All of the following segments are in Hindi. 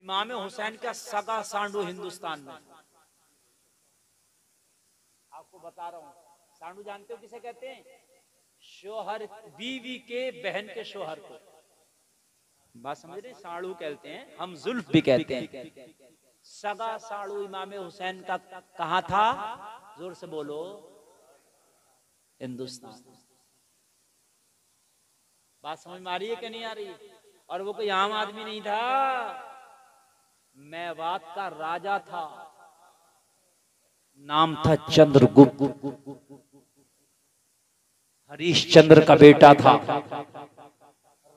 इमाम हुसैन का सगा सांडू हिंदुस्तान में, आपको बता रहा हूं। सांडू जानते हो किसे कहते हैं? शोहर, बीवी के बहन के शोहर को, बात समझ रहे? साड़ू कहते हैं, हम जुल्फ भी कहते हैं। सगा साड़ू इमाम हुसैन का कहां था? जोर से बोलो, हिंदुस्तान। बात समझ में आ रही है कि नहीं आ रही? और वो कोई आम आदमी नहीं था, मेवात का राजा था, नाम था चंद्रगुप्त, हरीशचंद्र का बेटा था,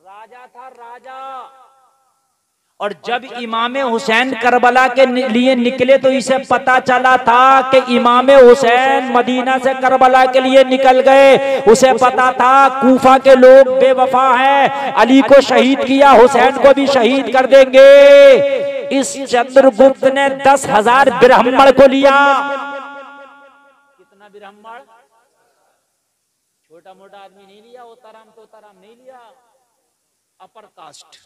राजा था राजा। और जब इमाम हुसैन करबला के लिए निकले तो इसे पता चला था कि इमाम हुसैन मदीना से करबला के लिए निकल गए। उसे पता था कूफा के लोग बेवफा हैं, अली को शहीद किया, हुसैन को भी शहीद कर देंगे। इस चंद्रगुप्त ने 10,000 ब्राह्मण को लिया। कितना ब्राह्मण? छोटा मोटा आदमी नहीं लिया, ओताराम तोताराम नहीं लिया, अपर कास्ट।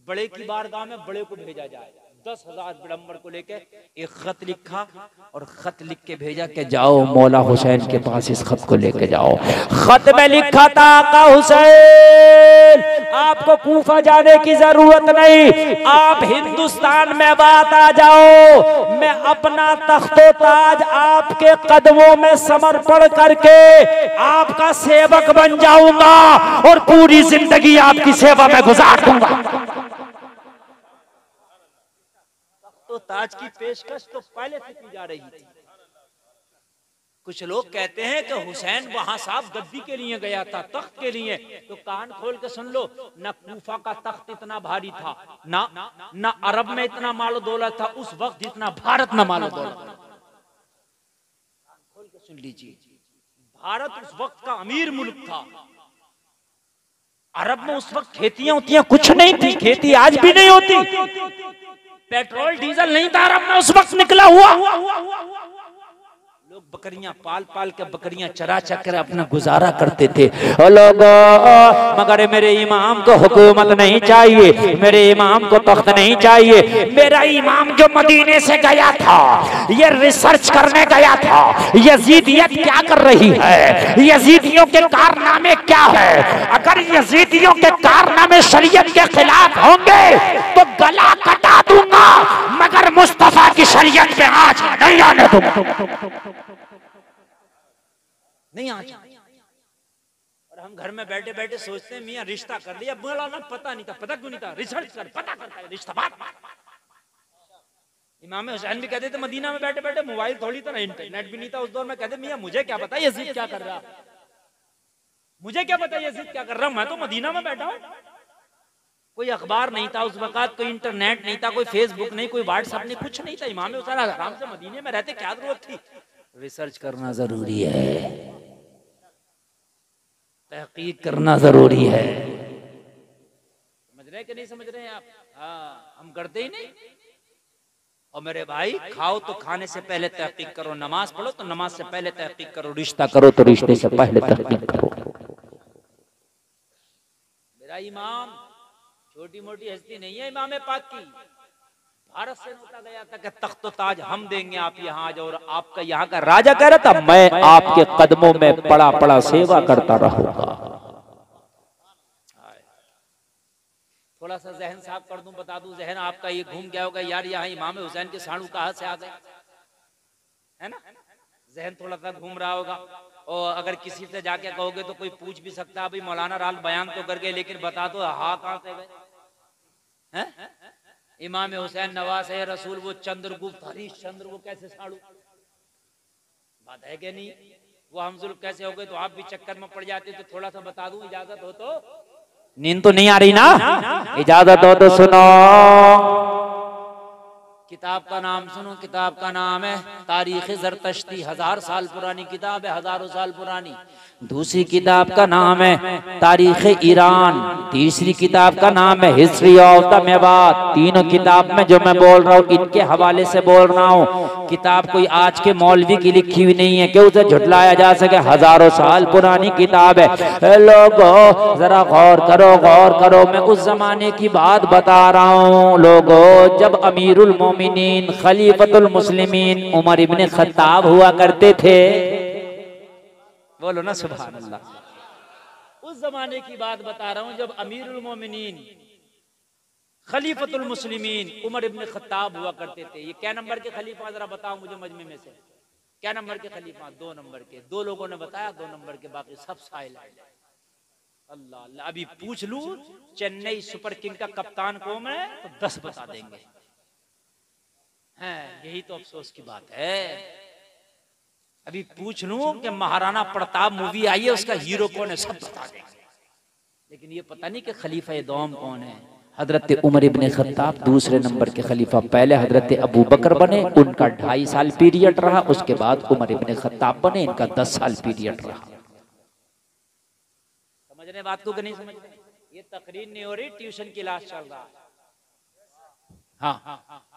बड़े की बारगाह में बड़े को भेजा जाए। 10,000 ब्राह्मण को लेके एक खत लिखा और खत लिख के भेजा कि जाओ मौला हुसैन के पास इस खत को लेके जाओ। खत में लिखा था, आका हुसैन आपको कूफा जाने की जरूरत नहीं, आप हिंदुस्तान में बात आ जाओ, मैं अपना तख्तो ताज आपके कदमों में समर्पण करके आपका सेवक बन जाऊंगा और पूरी जिंदगी आपकी सेवा में गुजार दूंगा। तो ताज की पेशकश तो पहले से की जा रही थी। कुछ लोग कहते हैं कि हुसैन वहां साहब गद्दी के लिए गया था, तख्त के लिए। तो कान खोल के सुन लो, ना कूफा का तख्त इतना भारी था, ना अरब में इतना मालो दौलत था उस वक्त जितना भारत में मालो दौलत था। कान खोल के सुन लीजिए, भारत उस वक्त का अमीर मुल्क था। अरब में उस वक्त खेतियां होतियां कुछ नहीं थी, खेती आज भी नहीं होती, पेट्रोल डीजल नहीं था अरब में उस वक्त निकला हुआ। लोग बकरियां पाल पाल के, बकरियां चरा चकर अपना गुजारा करते थे। लोगों, मगर मेरे इमाम को हुकूमत नहीं चाहिए, मेरे इमाम को तख्त नहीं चाहिए। मेरा इमाम जो मदीने से गया था, ये रिसर्च करने गया था, यजीदियत क्या कर रही है, यजीदियों के कारनामे क्या है। अगर यजीदियों के कारनामे शरीयत के खिलाफ होंगे तो गला कटा दूंगा, मगर मुस्तफा की शरीयत पे आँच नहीं आने दूंगा, नहीं आ जाए। और हम घर में बैठे बैठे सोचते हैं मियां रिश्ता कर लिया, बोला ना पता नहीं था, पता क्यों नहीं था, रिसर्च कर, पता करता है रिश्ता बात। इमाम हुसैन भी कहते थे मदीना में बैठे बैठे, मोबाइल थोड़ी था, इंटरनेट भी नहीं था उस दौर में, कहते मियां मुझे क्या पता यजीद क्या कर रहा, मुझे क्या पता यजीद क्या कर रहा, मैं तो मदीना में बैठा हूं। कोई अखबार नहीं था उस वक्त, कोई इंटरनेट नहीं था, कोई फेसबुक नहीं, कोई व्हाट्सएप नहीं, कुछ नहीं था। इमाम हुसैन आराम से मदीने में रहते, क्या जरूरत थी। रिसर्च करना जरूरी है, तहकीक करना जरूरी है। समझ रहे हैं कि नहीं समझ रहे हैं आप? हाँ, हम करते ही नहीं। और मेरे भाई, खाओ तो खाने से पहले तहकीक करो, नमाज पढ़ो तो नमाज से पहले तहकीक करो, रिश्ता करो तो रिश्ते से पहले तहकीक करो। मेरा इमाम छोटी मोटी हस्ती नहीं है, इमाम पाक की भारत से नोटा गया था कि तख्त ताज हम देंगे, आप यहाँ आ जाओ। और आपका यहाँ का राजा कह रहा था मैं आपके कदमों में पड़ा पड़ा सेवा करता रहूंगा। थोड़ा सा जहन साफ कर दूं, बता दूं, जहन आपका ये घूम गया होगा यार, यहाँ इमाम हुसैन के साड़ू कहाँ से आ गए, है ना? जहन थोड़ा सा घूम रहा होगा। और अगर किसी से जाके कहोगे तो कोई पूछ भी सकता है, भाई मौलाना राल बयान तो कर गए लेकिन बता दो हाँ कहाँ से गए हैं? इमाम हुसैन नवासे रसूल, वो चंद्रगुप्त हरीशचंद्र, वो कैसे साड़ू? बात है कि नहीं? वो हम जुल्फ कैसे हो गए? तो आप भी चक्कर में पड़ जाते, तो थोड़ा सा बता दूं, इजाजत हो तो। नींद तो नहीं आ रही ना? इजाजत हो तो सुनो किताब का नाम सुनो, किताब का नाम है तारीख ज़रतश्ती। 1000 साल पुरानी किताब है, हजारों साल पुरानी। दूसरी किताब का नाम है तारीख ईरान। तीसरी किताब का नाम है हिस्ट्री ऑफ द मेवात। तीनों किताब में जो मैं बोल रहा हूँ इनके हवाले से बोल रहा हूँ। किताब कोई आज के मौलवी की लिखी हुई नहीं है कि उसे झुटलाया जा सके, हजारों साल पुरानी किताब है। लोगों जरा गौर करो, गौर करो, मैं उस जमाने की बात बता रहा हूँ। लोगों जब अमीरुल मोमिनीन खलीफतुल मुस्लिमीन उमर इब्ने खत्ताब हुआ करते थे, बोलो ना सुभान अल्लाह। उस जमाने की बात बता रहा हूं जब अमीरुल मोमिनीन खलीफतुल मुस्लिमीन उमर इब्ने खत्ताब हुआ करते थे। ये क्या नंबर के खलीफा, जरा बताओ मुझे मजमे में से क्या नंबर के खलीफा? 2 नंबर के। 2 लोगों ने बताया 2 नंबर के, बाकी सब साइल। अल्लाह अल्लाह। अभी पूछ लूं चेन्नई सुपर किंग का कप्तान कौन है तो 10 बता देंगे। हैं, यही तो अफसोस की बात है। अभी पूछ लूं कि महाराणा प्रताप मूवी आई है उसका हीरो कौन है, सब बता देंगे। लेकिन ये पता नहीं कि खलीफा दोम कौन है। हजरत उमर इब्ने खत्ताब दूसरे नंबर के खलीफा। पहले हजरत अबू बकर बने, उनका 2.5 साल पीरियड रहा। उसके बाद उमर इब्ने खत्ताब बने, इनका 10 साल पीरियड रहा। समझ रहे बात को कि नहीं समझ रहे? ये तकरीर नहीं हो रही, ट्यूशन क्लास चल रहा है। हाँ,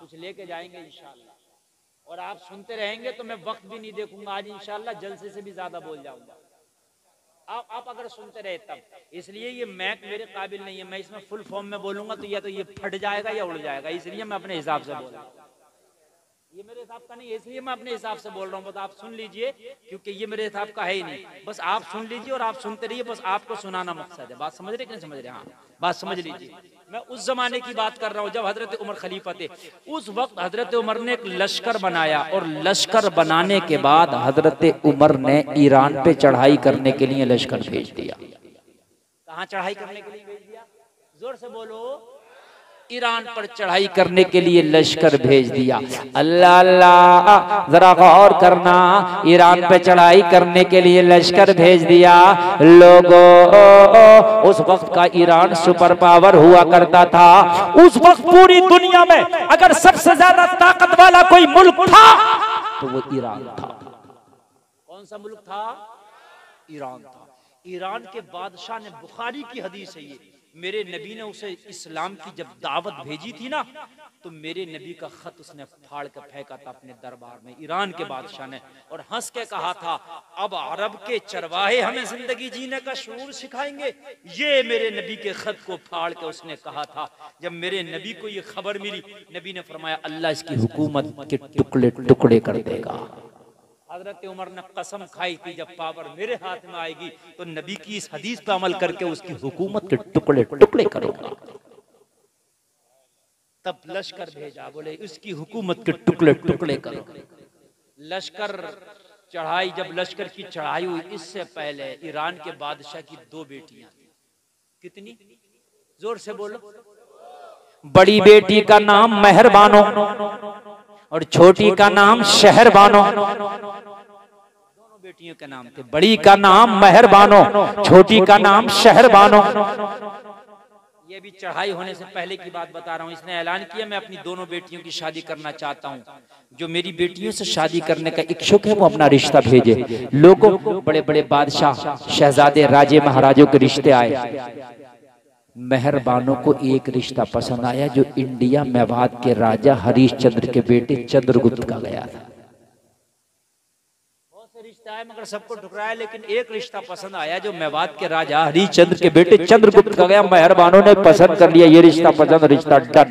कुछ लेके जाएंगे इंशाल्लाह, और आप सुनते रहेंगे तो मैं वक्त भी नहीं देखूंगा। आज इंशाल्लाह जलसे से भी ज्यादा बोल जाऊंगा। आप अगर सुनते रहे तब, इसलिए ये मैक मेरे काबिल नहीं है। मैं इसमें फुल फॉर्म में बोलूंगा तो या तो ये फट जाएगा या उड़ जाएगा, इसलिए मैं अपने हिसाब से बोल रहा हूँ। ये मेरे हिसाब का नहीं है, इसलिए मैं अपने हिसाब से बोल रहा हूँ। बस आप सुन लीजिए, क्योंकि ये मेरे हिसाब का है ही नहीं। बस आप सुन लीजिए और आप सुनते रहिए, बस आपको सुनाना मकसद है। बात समझ रहे कि नहीं समझ रहे? हाँ, बात समझ लीजिए। मैं उस जमाने की बात कर रहा हूँ जब हजरत उमर खलीफा थे। उस वक्त हजरत उमर ने एक लश्कर बनाया, और लश्कर बनाने के बाद हजरत उमर ने ईरान पे चढ़ाई करने के लिए लश्कर भेज दिया। कहाँ चढ़ाई करने के लिए भेज दिया? जोर से बोलो। ईरान पर चढ़ाई करने के लिए लश्कर भेज दिया। अल्लाह अल्लाह, जरा गौर करना, ईरान पे चढ़ाई करने के लिए लश्कर भेज दिया। लोगों उस वक्त का ईरान सुपर पावर हुआ करता था। उस वक्त पूरी दुनिया में अगर सबसे ज्यादा ताकत वाला कोई मुल्क था तो वो ईरान था। कौन सा मुल्क था? ईरान था। ईरान के बादशाह ने, बुखारी की हदीस है ये, मेरे नबी ने उसे इस्लाम की जब दावत भेजी थी ना, तो मेरे नबी का खत उसने फाड़ कर फेंका था अपने दरबार में, ईरान के बादशाह ने, और हंस के कहा था अब अरब के चरवाहे हमें जिंदगी जीने का शऊर सिखाएंगे। ये मेरे नबी के खत को फाड़ के उसने कहा था। जब मेरे नबी को ये खबर मिली, नबी ने फरमाया अल्लाह इसकी हुकूमत के टुकड़े टुकड़े कर देगा। हजरत उमर ने कसम खाई थी जब पावर मेरे हाथ में आएगी तो नबी की इस हदीस पर अमल करके उसकी हुकूमत के टुकड़े टुकड़े करूंगा। तब लश्कर भेजा, बोले इसकी हुकूमत के टुकड़े टुकड़े करो। लश्कर चढ़ाई, जब लश्कर की चढ़ाई हुई, इससे पहले ईरान के बादशाह की 2 बेटियां थी। कितनी? जोर से बोलो। बड़ी बेटी का नाम मेहरबानो और छोटी का नाम शहरबानो। दोनों बेटियों के नाम थे। बड़ी का नाम मेहरबानो, छोटी का नाम शहरबानो। ये भी चढ़ाई होने से पहले की बात बता रहा हूँ। इसने ऐलान किया मैं अपनी दोनों बेटियों की शादी करना चाहता हूँ। जो मेरी बेटियों से शादी करने का इच्छुक है वो अपना रिश्ता भेजे। लोगों, बड़े बड़े बादशाह, शहजादे, राजे, महाराजों के रिश्ते आए। मेहरबानों को एक रिश्ता पसंद आया जो इंडिया मेवात के राजा हरिश्चंद्र के बेटे चंद्रगुप्त का गया था। बहुत से रिश्ते आए मगर सबको ठुकराया, लेकिन एक रिश्ता पसंद आया जो मेवात के राजा हरिश्चंद्र के बेटे चंद्रगुप्त का गया। मेहरबानों ने पसंद कर लिया, ये रिश्ता पसंद, रिश्ता डन।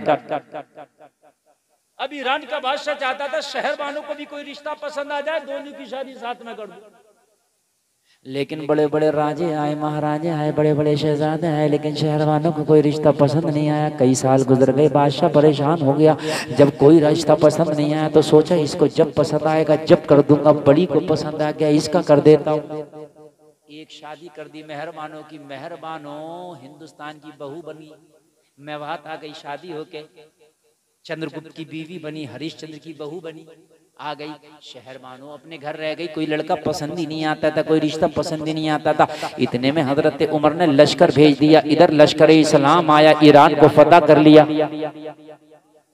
अब ईरान का बादशाह चाहता था शहरबानों को भी कोई रिश्ता पसंद आ जाए, दोनों की शादी साथ में कर दो। लेकिन बड़े बड़े राजे आए, महाराजे आए, बड़े बड़े शहजादे आए, लेकिन शहरवानों को कोई रिश्ता पसंद नहीं आया। कई साल गुजर गए, बादशाह परेशान हो गया। जब कोई रिश्ता पसंद नहीं आया तो सोचा इसको जब पसंद आएगा जब कर दूंगा। बड़ी को पसंद आ गया, इसका कर देता हूँ। एक शादी कर दी मेहरबानों की। मेहरबानों हिंदुस्तान की बहू बनी, मेवात आ गई शादी होके। चंद्रगुप्त की बीवी बनी, हरिश्चंद्र की बहू बनी, आ गई। शहरबानो अपने घर रह गई। कोई लड़का पसंद ही नहीं आता था, कोई रिश्ता पसंद ही नहीं आता था। इतने में हजरत उमर ने लश्कर भेज दिया। इधर लश्कर इस्लाम आया, ईरान को फतह कर लिया।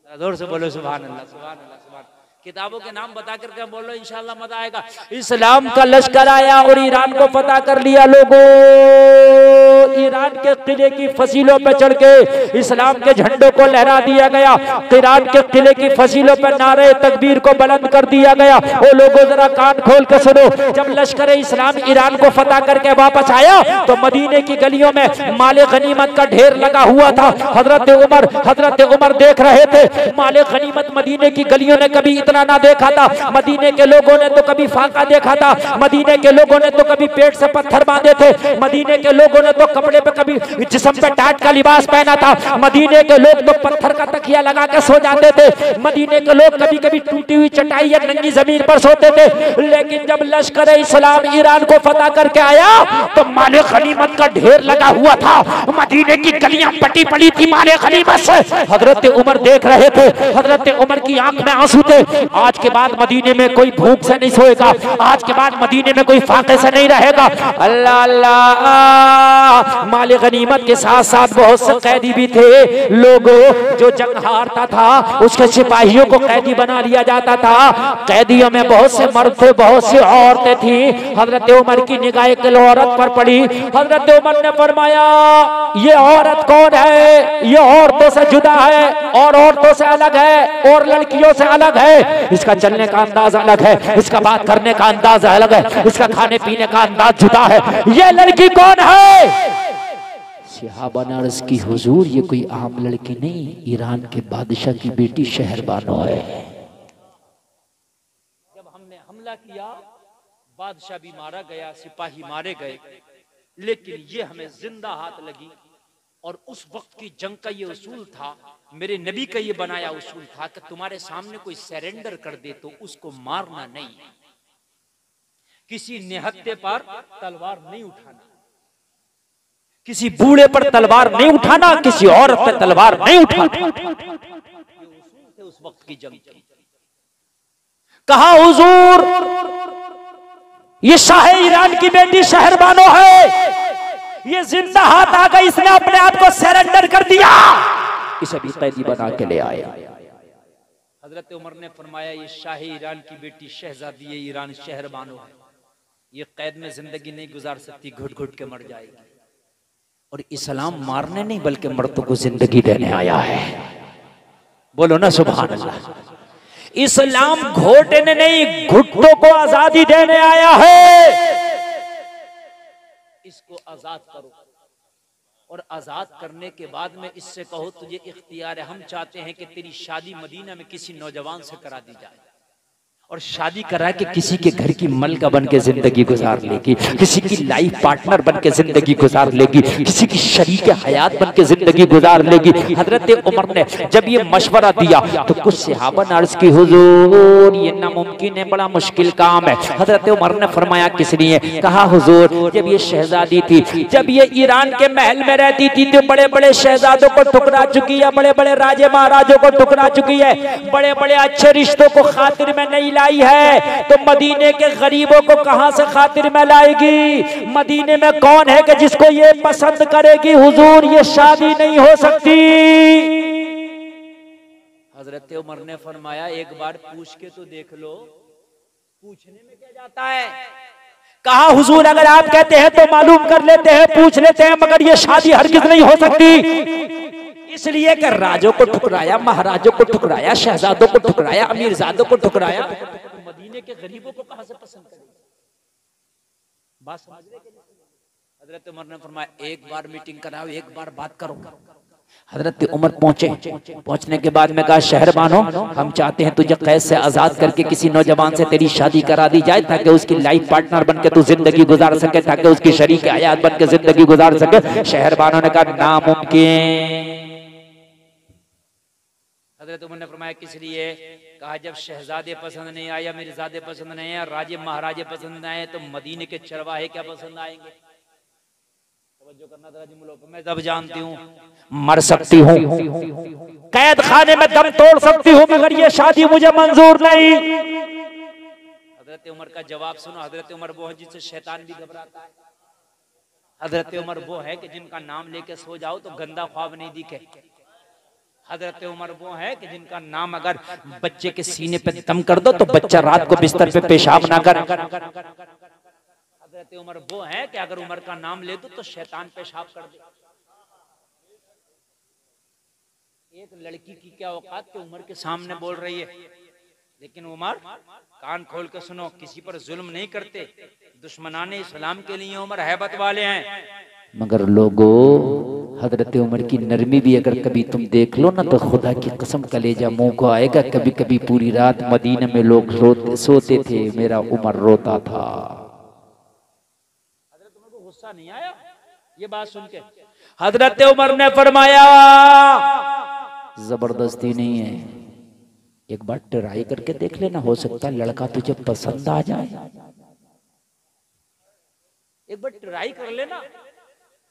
जोर से बोलो सुभान अल्लाह, सुभान अल्लाह, सुभान। किताबों के नाम बता करके बोलो, इंशाल्लाह मजा आएगा। इस्लाम का लश्कर आया और ईरान को फतह कर लिया। लोगों, ईरान के किले की फसीलों पे चढ़ के इस्लाम के झंडों को लहरा दिया गया। ईरान के किले की फसीलों पे नारे तकबीर को बुलंद कर दिया गया। ओ लोगों, जरा कान खोल के सुनो, जब लश्कर इस्लाम ईरान को फतह करके वापस आया तो मदीने की गलियों में माले गनीमत का ढेर लगा हुआ था। हजरत उमर देख रहे थे माले गनीमत। मदीने की गलियों ने कभी इतना ना देखा था। मदीने के लोगों ने तो कभी फाका देखा था। मदीने के लोगों ने तो कभी पेट से पत्थर बांधे थे। मदीने के लोगों ने तो कपड़े पे कभी जिस्म पे टाट का लिबास पहना था। मदीने के लोग तो पत्थर का तकिया लगा के सो जाते थे। मदीने के लोग कभी कभी टूटी हुई चटाई या नंगी जमीन पर सोते थे। लेकिन जब लश्कर इस्लाम ईरान को फतह करके आया तो माले गनीमत का ढेर लगा हुआ था। मदीने की गलियां पटी पड़ी थी माले गनीमत से। हजरत उमर देख रहे थे। हजरत उमर की आंख में आंसू थे। आज के बाद मदीने में कोई भूख से नहीं सोएगा। आज के बाद मदीने में कोई फाके से नहीं रहेगा। अल्लाह अल्लाह। माले गनीमत के साथ साथ बहुत से कैदी भी थे। लोगों, जो जंग हारता था उसके सिपाहियों को कैदी बना लिया जाता था। कैदियों में बहुत से मर्द थे, बहुत सी औरतें थी। हजरत उमर की निगाह एक औरत पर पड़ी। हजरत उमर ने फरमाया, ये औरत कौन है? ये औरतों से जुदा है और औरतों से अलग है और लड़कियों से अलग है। इसका चलने का अंदाज अलग है, इसका बात करने का अंदाज अलग है, इसका खाने पीने का अंदाज जुदा है। ये लड़की कौन है? सहाबा ने अर्ज़ की, हुजूर ये कोई आम लड़की नहीं, ईरान के बादशाह की बेटी शहरबानो है। जब हमने हमला किया, बादशाह भी मारा गया, सिपाही मारे गए, लेकिन ये हमें जिंदा हाथ लगी। और उस वक्त की जंग का ये उसूल था, मेरे नबी का ये बनाया उसूल था कि तुम्हारे सामने कोई सरेंडर कर दे तो उसको मारना नहीं, किसी निहत्ते पर तलवार नहीं उठाना, किसी बूढ़े पर तलवार नहीं उठाना, किसी औरत पर तलवार नहीं उठाना। ये उसूल थे उस वक्त की जंग के। कहा, हुजूर ये शाह ईरान की बेटी शहरबानो है, ये जिंदा हाथ आ गई, इसने अपने आप को सरेंडर कर दिया, इसे भी कैदी बना के ले आया। हजरत उमर ने फरमाया, ये शाही ईरान की बेटी शहजादी ईरान शहरबानो है, ये कैद में जिंदगी नहीं गुजार सकती, घुट घुट के मर जाएगी। और इस्लाम मारने नहीं बल्कि मर्दों को जिंदगी देने आया है। बोलो ना सुभान अल्लाह। इस्लाम घोटने नहीं, घुटनों को आजादी देने आया है। इसको आजाद करो और आजाद करने के बाद में इससे कहो तुझे इख्तियार है, हम चाहते हैं कि तेरी शादी मदीना में किसी नौजवान से करा दी जाए और शादी करा के किसी के घर की मलका बन के जिंदगी गुजार लेगी, किसी की लाइफ पार्टनर बन के जिंदगी गुजार लेगी, किसी की शरीक हयात बन के जिंदगी गुजार लेगी। हजरत उमर ने जब ये मशवरा दिया तो कुछ सहाबा ने अर्ज की, हुजूर ये नामुमकिन है, बड़ा मुश्किल काम है। हजरत उमर ने फरमाया, किस लिए? कहा, हुजूर जब ये शहजादी थी, जब ये ईरान के महल में रहती थी तो बड़े बड़े शहजादों को ठुकरा चुकी है, बड़े बड़े राजे महाराजों को ठुकरा चुकी है, बड़े बड़े अच्छे रिश्तों को खातिर में नहीं लाई है, तो मदीने के गरीबों को कहां से खातिर में लाएगी? मदीने में कौन है कि जिसको ये पसंद करेगी? हुजूर ये शादी नहीं हो सकती। हजरत उमर ने फरमाया, एक बार पूछ के तो देख लो, पूछने में क्या जाता है? कहा, हुजूर अगर आप कहते हैं तो मालूम कर लेते हैं, पूछ लेते हैं, मगर ये शादी हरगिज नहीं हो सकती। इसलिए कि राजों को ठुकराया, महाराजों को ठुकराया, शहजादों को ठुकराया, अमीरजादों को ठुकराया, मदीने के गरीबों को कहां से पसंद करें? बात समझ रहे? हजरत उमर ने फरमाया, एक बार मीटिंग कराओ, एक बार बात करो। हजरत उमर पहुंचे, पहुंचने के बाद में कहा, शहरबानो हम चाहते हैं तुझे कैद से आजाद करके किसी नौजवान से तेरी शादी करा दी जाए ताकि उसकी लाइफ पार्टनर बनके तू जिंदगी गुजार सके, ताकि उसकी शरीक हयात बनके जिंदगी गुजार सके। शहरबानो ने कहा, नामुमकिन। हजरत उमर ने फरमाया, किस लिए? कहा, जब शहजादे पसंद नहीं आया, मिर्जादे पसंद नहीं आया, राजे महाराजे पसंद आए, तो मदीने के चरवाहे क्या पसंद आएंगे? तवज्जो करना जरा जुमलों पे। मैं जब जानती हूँ मर सकती हूँ, कैद खाने में दम तोड़ सकती हूँ, मगर ये शादी मुझे मंजूर नहीं। हजरत उमर का जवाब सुनो। हजरत उमर वो है जिससे शैतान भी घबराता है। हजरत उमर वो है कि जिनका नाम लेके सो जाओ तो गंदा ख्वाब नहीं दिखे। हजरत उमर वो है कि जिनका नाम अगर बच्चे के सीने पे दम कर दो तो बच्चा रात को बिस्तर पे पेशाब ना कर। हजरत उमर वो है कि अगर उमर का नाम ले दो तो शैतान पेशाब कर दे। एक लड़की की क्या औकात कि उमर के सामने बोल रही है, लेकिन उमर कान खोल के सुनो, किसी पर जुल्म नहीं करते, दुश्मनाने इस्लाम के लिए उमर हैबत वाले हैं। मगर लोगों, हजरत उमर की नरमी भी अगर कभी तुम देख लो ना तो खुदा की कसम कलेजा मुंह को आएगा। कभी कभी पूरी रात मदीने में लोग सोते थे, मेरा उमर रोता था। हजरत उमर को गुस्सा नहीं आया ये बात सुन के? हजरत उमर ने फरमाया जबरदस्ती नहीं है, एक बार ट्राई करके देख लेना, हो सकता है लड़का तुझे पसंद आ जाए। एक बार ट्राई कर लेना,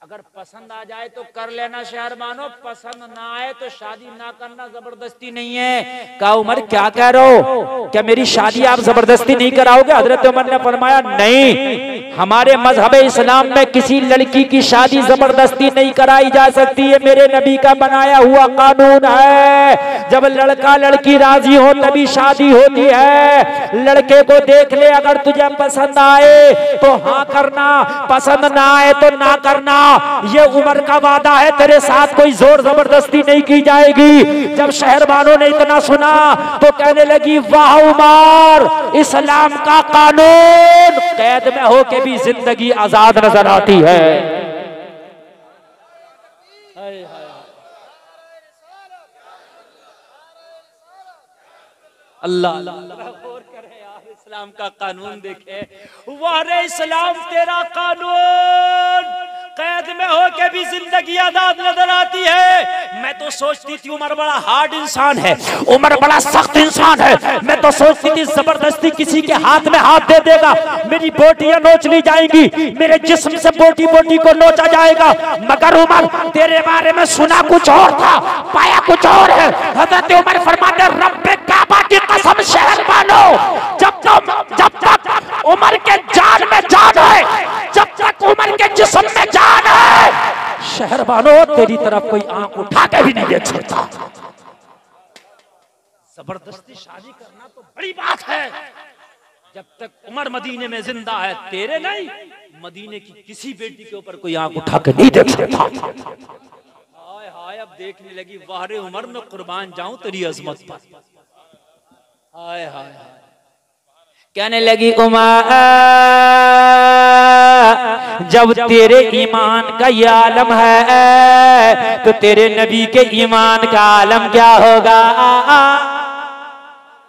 अगर पसंद आ जाए तो कर लेना शहर मानो, पसंद ना आए तो शादी ना करना, जबरदस्ती नहीं है। कहा उमर क्या कह रहे हो, क्या मेरी शादी आप जबरदस्ती नहीं कराओगे? हजरत उमर ने फरमाया नहीं, हमारे मजहब इस्लाम में किसी लड़की की शादी जबरदस्ती नहीं कराई जा सकती है, मेरे नबी का बनाया हुआ कानून है। जब लड़का लड़की राजी हो तभी शादी होती है। लड़के को देख ले, अगर तुझे पसंद आए तो हाँ करना, पसंद ना आए तो ना करना। ये उमर का वादा है, तेरे साथ कोई जोर जबरदस्ती नहीं की जाएगी। जब शहरबानों ने इतना सुना तो कहने लगी वाह उमर, इस्लाम का कानून, कैद में होके भी जिंदगी आजाद नजर आती है। अल्लाह और करे यार, इस्लाम का कानून देखे। वारे इस्लाम तेरा कानून, कैद में होके भी जिंदगी आजाद नजर आती है। मैं तो सोचती थी उमर बड़ा हार्ड इंसान है, उमर बड़ा सख्त इंसान है। मैं तो सोचती थी जबरदस्ती किसी के हाथ में हाथ दे देगा, मेरी बोटियां नोच ली जाएंगी, मेरे जिस्म से बोटी बोटी को नोचा जाएगा। मगर उमर तेरे बारे में सुना कुछ और था, पाया कुछ और है। हजरत उमर फरमाते रब्बे काबा की कसम शहर मानो, जब तक उमर के जान में जान है, जब तक उमर के जिस्म में जान है, शहर बानो तेरी तरफ कोई आंख उठा के भी नहीं देख सकता। जबरदस्ती शादी करना तो बड़ी बात है, जब तक उमर मदीने में जिंदा है, तेरे नहीं, मदीने की किसी बेटी के ऊपर कोई आंख उठा के नहीं देख सकता। हाय हाय, अब देखने लगी वारे उमर, में कुर्बान जाऊं तेरी अजमत पर। हाय हाय, कहने लगी उमर जब तेरे ईमान का ये आलम है तो तेरे नबी के ईमान का आलम क्या होगा?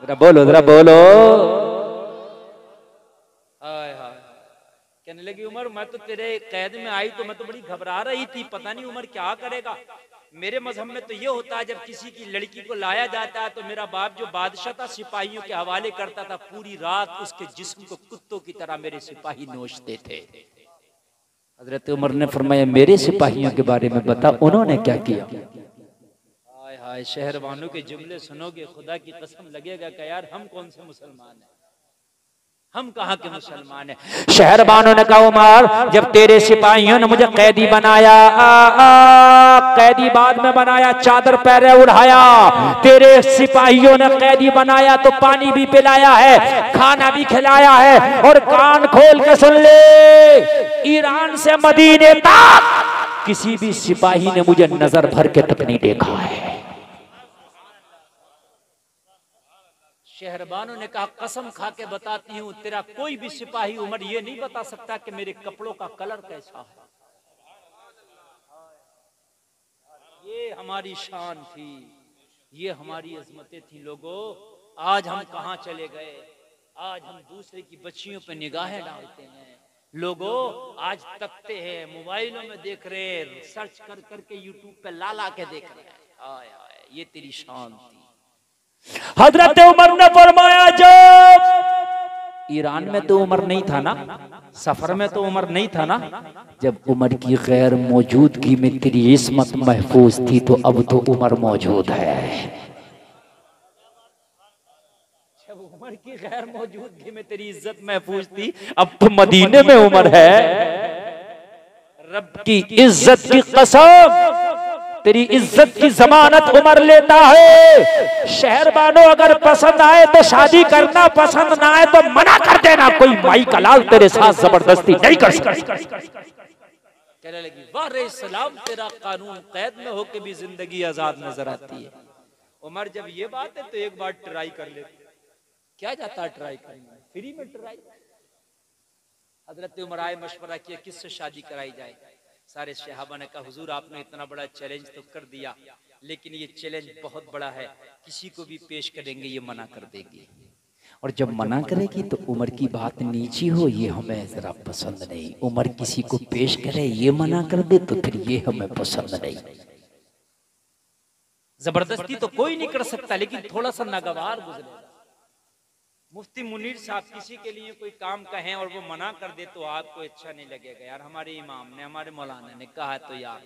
जरा बोलो, जरा बोलो। हाय हाय, कहने लगी उमर मैं तो तेरे कैद में आई तो मैं तो बड़ी घबरा रही थी, पता नहीं उमर क्या करेगा। मेरे मजहब में तो ये होता है, जब किसी की लड़की को लाया जाता है तो मेरा बाप जो बादशाह था सिपाहियों के हवाले करता था, पूरी रात उसके जिस्म को कुत्तों की तरह मेरे सिपाही नोचते थे। हजरत उमर ने फरमाया मेरे सिपाहियों के बारे में बता, उन्होंने क्या किया? हाय हाय, शहरवानों के जुमले सुनोगे खुदा की कसम लगेगा कि यार हम कौन से मुसलमान हैं, हम कहाँ के मुसलमान हैं। शहरबानों ने कहा उमर जब तेरे सिपाहियों ने मुझे कैदी बनाया, कैदी बाद में बनाया, चादर पैरे उड़ाया, तेरे सिपाहियों ने कैदी बनाया तो पानी भी पिलाया है, खाना भी खिलाया है। और कान खोल के सुन ले, ईरान से मदीने तक किसी भी सिपाही ने मुझे नजर भर के तक नहीं देखा है। शहरबानों ने कहा कसम खा के बताती हूँ, तेरा कोई भी सिपाही उमर ये नहीं बता सकता कि मेरे कपड़ों का कलर कैसा है। ये हमारी शान थी, ये हमारी अजमतें थी। लोगों आज हम कहाँ चले गए, आज हम दूसरे की बच्चियों पे निगाहें डालते हैं। लोगों आज तकते हैं, मोबाइलों में देख रहे हैं, सर्च कर करके यूट्यूब पे ला ला के देख रहे हैं। आय आय, ये तेरी शान थी। हजरत उमर ने फरमाया जब ईरान में तो उमर नहीं था ना, सफर में तो उमर नहीं था ना, जब उमर की गैर मौजूदगी में तेरी इस्मत महफूज थी तो अब तो उमर मौजूद है। जब उमर की गैर मौजूदगी में तेरी इज्जत महफूज थी, अब तो मदीने में उमर है। रब की इज्जत की कसम, तेरी इज्जत की जमानत उमर लेता है। शहरबानो अगर पसंद आए तो शादी करना, पसंद ना आए तो मना कर देना। कोई माई का लाल तेरे साथ जबरदस्ती नहीं कर सकता। कहने लगी वाह रे सलाम, तेरा कानून कैद में होके भी जिंदगी आजाद नजर आती है। उमर जब ये बात है तो एक बार ट्राई कर ले, क्या जाता है ट्राई करना, फ्री में ट्राई। हजरत उमर आए, मशवरा किया किससे शादी कराई जाए। सारे सहाबा ने कहा हुजूर आपने इतना बड़ा चैलेंज तो कर दिया, लेकिन ये चैलेंज बहुत बड़ा है, किसी को भी पेश करेंगे ये मना कर देगी, और जब मना करेगी तो उमर की बात नीची हो, ये हमें जरा पसंद नहीं। उमर किसी को पेश करे ये मना कर दे तो फिर ये हमें पसंद नहीं। जबरदस्ती तो कोई नहीं कर सकता, लेकिन थोड़ा सा नागवार गुजरेगा। मुफ्ती मुनीर साहब किसी के लिए कोई काम कहें और वो मना कर दे तो आपको अच्छा नहीं लगेगा। यार हमारे इमाम ने, हमारे मौलाना ने कहा तो यार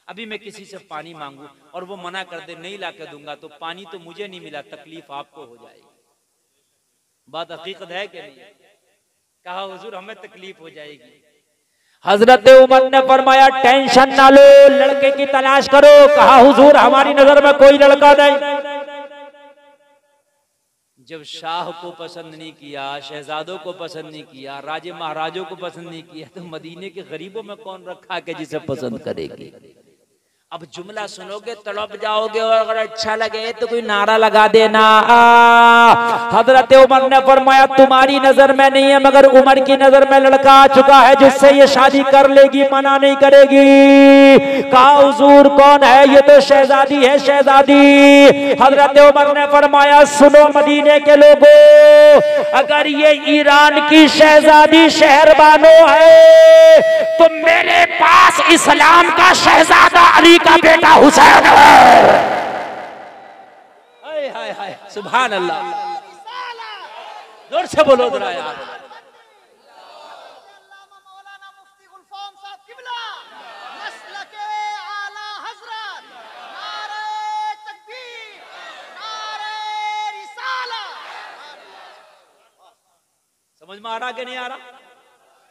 अभी मैं किसी से पानी मांगू और वो मना कर दे नहीं ला के दूंगा तो पानी तो मुझे नहीं मिला, तकलीफ आपको हो जाएगी। बात हकीकत है कि नहीं? कहा हुजूर हमें तकलीफ हो जाएगी। हजरत उमर ने फरमाया टेंशन ना लो, लड़के की तलाश करो। कहा हुजूर हमारी नजर में कोई लड़का नहीं। जब शाह को पसंद नहीं किया, शहजादों को पसंद नहीं किया, राजे महाराजों को पसंद नहीं किया, तो मदीने के गरीबों में कौन रखा के जिसे पसंद करेगी। अब जुमला सुनोगे तड़प जाओगे, और अगर अच्छा लगे तो कोई नारा लगा देना। हजरत उमर ने फरमाया तुम्हारी नजर में नहीं है, मगर उमर की नजर में लड़का आ चुका है जिससे ये शादी कर लेगी, मना नहीं करेगी। कहा हुजूर कौन है? ये तो शहजादी है, शहजादी। हजरत उमर ने फरमाया सुनो मदीने के लोगों, अगर ये ईरान की शहजादी शहरबानो है तो मेरे पास इस्लाम का शहजादा अली का बेटा हुसैन है। हाय हाय हाय सुभान अल्लाह, जोर से बोलो जरा यार। समझ में आ रहा कि नहीं आ रहा?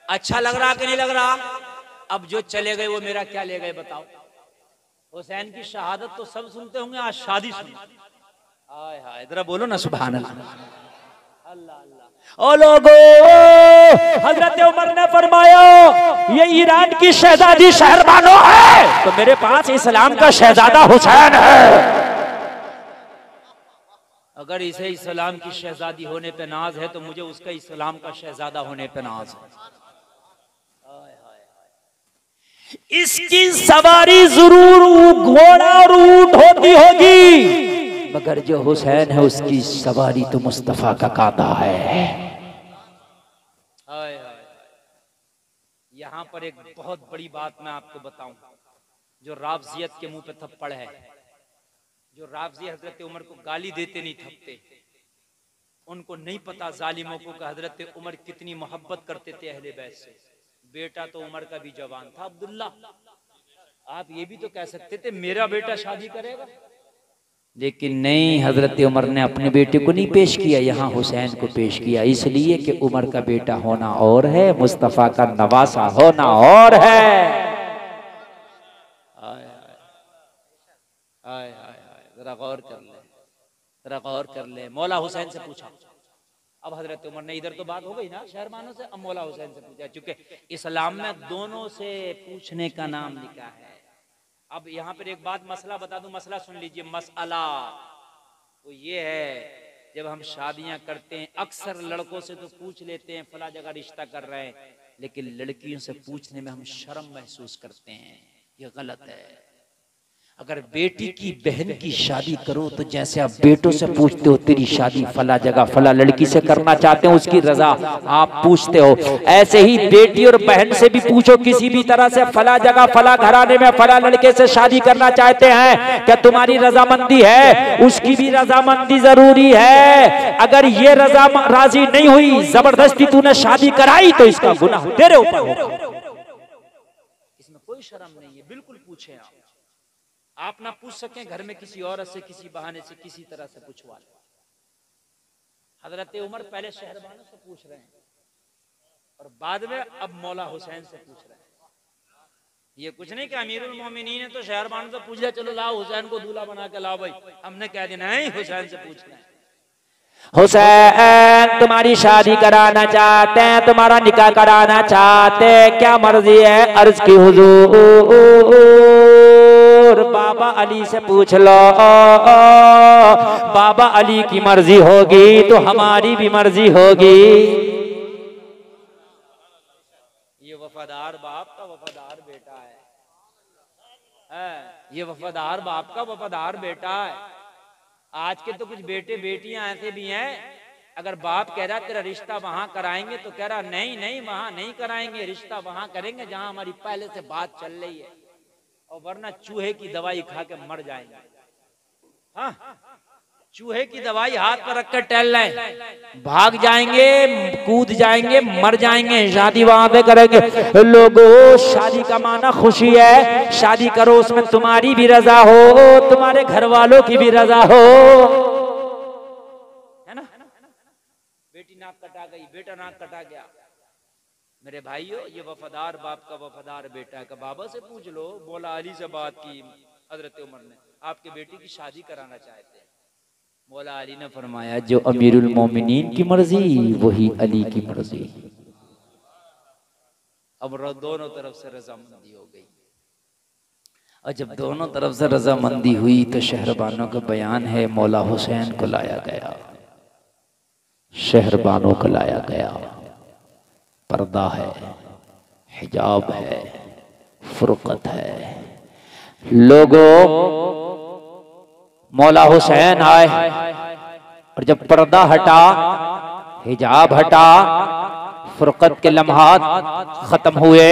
अच्छा लग रहा कि नहीं लग रहा? अब जो चले गए वो मेरा क्या ले गए बताओ। हुसैन की शहादत तो सब सुनते होंगे, आज शादी सुनो। हाय हाय जरा बोलो ना सुभान अल्लाह। अल्लाह अल्लाह। ओ लोगों, हजरत उमर ने फरमाया ये ईरान की शहजादी शहरबानो है तो मेरे पास इस्लाम का शहजादा हुसैन है। अगर इसे इस्लाम की शहजादी होने पे नाज है तो मुझे उसका इस्लाम का शहजादा होने पे नाज है। इसकी सवारी जरूर घोड़ा और ऊंट होती होगी, मगर जो हुसैन है उसकी सवारी तो मुस्तफा का कांधा है। यहाँ पर एक बहुत बड़ी बात मैं आपको बताऊं, जो राफजियत के मुंह पे थप्पड़ है। जो राफजी हजरत उमर को गाली देते नहीं थकते, उनको नहीं पता जालिमों को कि हजरत उमर कितनी मोहब्बत करते थे अहले बैत से। बेटा तो उमर का भी जवान था अब्दुल्ला, आप ये भी तो कह सकते थे मेरा बेटा शादी करेगा, लेकिन नहीं, हजरत उमर ने अपने बेटे को नहीं पेश किया, यहाँ हुसैन को पेश किया। इसलिए कि उमर का बेटा होना और है, मुस्तफा का नवासा होना और है। जरा गौर कर ले, जरा गौर कर ले। मौला हुसैन से पूछा। अब हजरत उमर ने, इधर तो बात हो गई ना शहरबानों से, अब मौला हुसैन से पूछा, चूंकि इस्लाम में दोनों से पूछने का नाम लिखा है। अब यहाँ पर एक बात मसला बता दूं, मसला सुन लीजिए। मसला वो ये है, जब हम शादियां करते हैं अक्सर लड़कों से तो पूछ लेते हैं फला जगह रिश्ता कर रहे हैं, लेकिन लड़कियों से पूछने में हम शर्म महसूस करते हैं, ये गलत है। अगर बेटी की बहन की शादी करो तो जैसे आप बेटों से पूछते हो तेरी शादी फला जगह फला लड़की से करना चाहते हो, उसकी रजा आप पूछते हो, ऐसे ही बेटी और बहन से भी पूछो किसी भी तरह से फला जगह फला घराने में फला लड़के से शादी करना चाहते हैं, क्या तुम्हारी रजामंदी है? उसकी भी रजामंदी जरूरी है। अगर ये रजा राजी नहीं हुई, जबरदस्ती तूने शादी कराई तो इसका गुनाह तेरे ऊपर होगा। इसमें कोई शर्म नहीं है, बिल्कुल पूछे आप ना पूछ सकें घर में किसी औरत से, किसी बहाने से, किसी तरह से पूछवा लो। हजरत उमर पहले शहरबानों से पूछ रहे हैं और बाद में अब मौला हुसैन से पूछ रहे हैं। ये कुछ नहीं कि अमीरुल मोमिनीन है तो शहरबान से पूछ लिया, चलो लाओ हुसैन को दूल्हा बना के लाओ भाई, हमने कह दिया नहीं हुसैन से पूछना है। हुसैन तुम्हारी शादी कराना चाहते हैं, तुम्हारा निकाह कराना चाहते हैं, क्या मर्जी है? अर्ज की हुजूर बाबा अली से पूछ लो, बाबा अली की मर्जी होगी तो हमारी भी मर्जी होगी। ये वफादार बाप का वफादार बेटा है, ये वफादार बाप का वफादार बेटा है। आज के तो कुछ बेटे बेटियां ऐसे भी हैं, अगर बाप कह रहा तेरा रिश्ता वहां कराएंगे तो कह रहा नहीं नहीं वहां नहीं कराएंगे, रिश्ता वहां करेंगे जहां हमारी पहले से बात चल रही है, और वरना चूहे की दवाई खा के मर जाएंगे। हाँ, चूहे की दवाई हाथ पर रख कर टहल रहे, भाग जाएंगे, कूद जाएंगे, मर जाएंगे, शादी वहां पे करेंगे। लोगों शादी का माना खुशी है, शादी करो उसमें तुम्हारी भी रजा हो, तुम्हारे घर वालों की भी रजा हो, है ना। बेटी नाक कटा गई, बेटा नाक कटा गया, मेरे भाइयों ये वफादार बाप का वफादार बेटा है। बाबा से पूछ लो, मौला अली से बात की हजरत उमर ने, आपके बेटी की शादी कराना चाहते हैं। मौला अली ने फरमाया जो अमीरुल मोमिनीन की मर्जी वही अली की मर्जी। अब दोनों तरफ से रजामंदी हो गई, और जब दोनों तरफ से रजामंदी हुई तो शहरबानों का बयान है, मौला हुसैन को लाया गया, शहरबानों को लाया गया, पर्दा है, हिजाब है, फुरकत है। लोगों मौला हुसैन आए और जब पर्दा हटा, हिजाब हटा, फुरकत के लम्हात खत्म हुए,